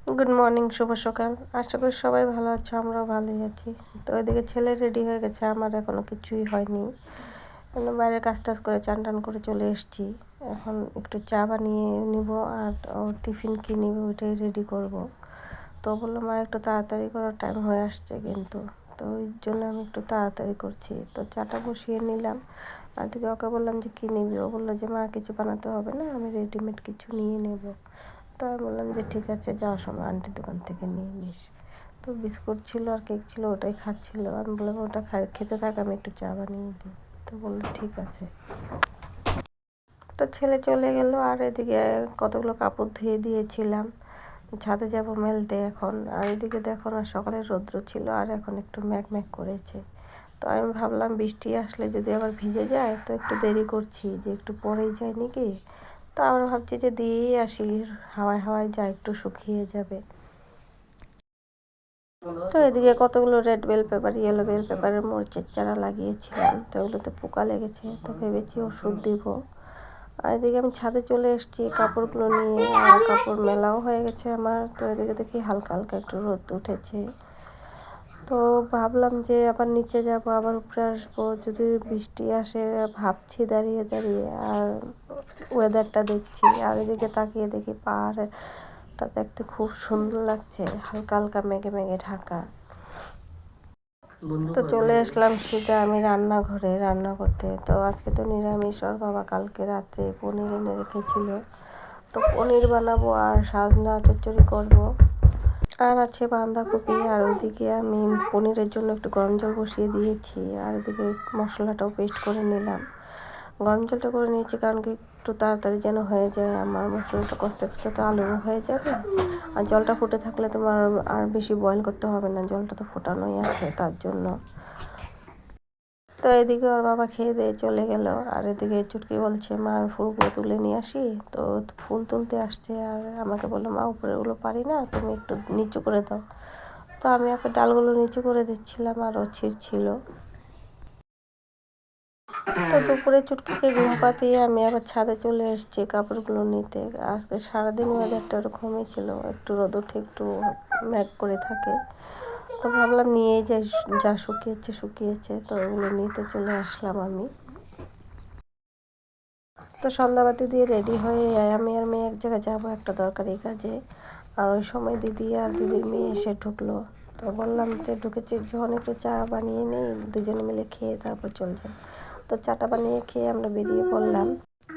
Good morning, শুভ সকাল। আশা করি সবাই ভালো আছো, আমরাও ভালোই আছি। তো ওইদিকে ছেলে রেডি হয়ে গেছে, আমার এখনো কিছুই হয়নি। বাইরে কাজ টাজ করে চান টান করে চলে এসেছি। এখন একটু চা বানিয়ে নিব আর ওর টিফিন কি নিব ওইটাই রেডি করব। তো বললো মা একটু তাড়াতাড়ি করার টাইম হয়ে আসছে কিন্তু, তো ওই জন্য আমি একটু তাড়াতাড়ি করছি। তো চাটা বসিয়ে নিলাম। আর দিকে ওকে বললাম যে কী নিবি, ও বললো যে মা কিছু বানাতে হবে না, আমি রেডিমেড কিছু নিয়ে নেব। তো আমি বললাম যে ঠিক আছে, যাওয়ার সময় আন্টির দোকান থেকে নিয়ে নিস। তো বিস্কুট ছিল আর কেক ছিল, ওটাই খাচ্ছিল। আমি বললাম ওটা খেতে থাক, আমি একটু চা বানিয়ে দিই। তো বললো ঠিক আছে। তো ছেলে চলে গেল, আর এদিকে কতগুলো কাপড় ধুয়ে দিয়েছিলাম, ছাদে যাব মেলতে এখন। আর এদিকে দেখো না, সকালে রৌদ্র ছিল আর এখন একটু ম্যাক ম্যাক করেছে। তো আমি ভাবলাম বৃষ্টি আসলে যদি আবার ভিজে যায়, তো একটু দেরি করছি যে একটু পরেই যাই নাকি। তো আবার ভাবছি যে দিয়েই আসি, হাওয়ায় হাওয়ায় যা একটু শুকিয়ে যাবে। তো এদিকে কতগুলো red bell pepper, yellow bell পেপারের মরিচের চারা লাগিয়েছিলাম, তো ওগুলোতে পোকা লেগেছে, তো ভেবেছি ওষুধ দিব। আর এদিকে আমি ছাদে চলে এসেছি কাপড়গুলো নিয়ে, আর কাপড় মেলাও হয়ে গেছে আমার। তো এদিকে দেখি হালকা হালকা একটু রোদ উঠেছে। তো ভাবলাম যে আবার নিচে যাব, আবার উপরে আসবো যদি বৃষ্টি আসে, ভাবছি দাঁড়িয়ে দাঁড়িয়ে। আর ওয়েদারটা দেখছি, আর এদিকে তাকিয়ে দেখি পাহাড়টা দেখতে খুব সুন্দর লাগছে, হালকা হালকা মেঘে মেঘে ঢাকা। তো চলে আসলাম সোজা আমি রান্নাঘরে রান্না করতে। তো আজকে তো নিরামিষ, আর বাবা কালকে রাত্রে পনির এনে রেখেছিল, তো পনির বানাবো আর সাজনা চচ্চড়ি করবো। আর আছে বাঁধাকপি। আর ওদিকে আমি পনিরের জন্য একটু গরম জল বসিয়ে দিয়েছি, আর ওদিকে মশলাটাও পেস্ট করে নিলাম। গরম জলটা করে নিয়েছি কারণ কি একটু তাড়াতাড়ি যেন হয়ে যায় আমার, মশলাটা কষতে কষতে তো আলুও হয়ে যাবে। আর জলটা ফুটে থাকলে তোমার আর বেশি বয়েল করতে হবে না, জলটা তো ফোটানোই আছে তার জন্য। তো এদিকে ওর বাবা খেয়ে দিয়ে চলে গেল, আর এদিকে চুটকি বলছে মা আমি ফুলগুলো তুলে নিয়ে আসি। তো ফুল তুলতে আসছে, আর আমাকে বললো মা উপরেগুলো পারি না, তুমি একটু নিচু করে দাও। তো আমি ওকে ডালগুলো নিচু করে দিচ্ছিলাম, আর ও ছিঁড়ছিল। তো দুপুরে চুটকিকে ঘুম পাতিয়ে আমি আবার ছাদে চলে এসেছি কাপড়গুলো নিতে। আজকে সারাদিন ওয়েদারটা ওরকমই ছিল, একটু রোদ উঠে একটু মেঘ করে থাকে। তো ভাবলাম নিয়েই যাই, যা শুকিয়েছে শুকিয়েছে। তো ওগুলো নিতে চলে আসলাম আমি। তো সন্ধ্যাবাতি দিয়ে রেডি হয়ে আমি আর মেয়ে এক জায়গায় যাবো একটা দরকারি কাজে। আর ওই সময় দিদি আর দিদির মেয়ে এসে ঢুকলো। তো বললাম যে ঢুকেছি যখন একটু চা বানিয়ে নিই, দুজনে মিলে খেয়ে তারপর চলে যাই। তো চাটা বানিয়ে খেয়ে আমরা বেরিয়ে পড়লাম।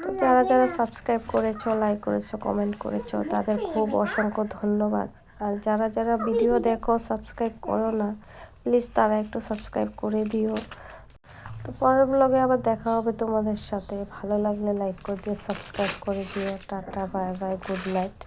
তো যারা যারা সাবস্ক্রাইব করেছো, লাইক করেছো, কমেন্ট করেছো, তাদের খুব অসংখ্য ধন্যবাদ। আর যারা যারা ভিডিও দেখো সাবস্ক্রাইব করো না, প্লিজ তারা একটু সাবস্ক্রাইব করে দিও। তো পরের ব্লগে আবার দেখা হবে তোমাদের সাথে। ভালো লাগলে লাইক করে দিও, সাবস্ক্রাইব করে দিও। Tata, bye bye, good night.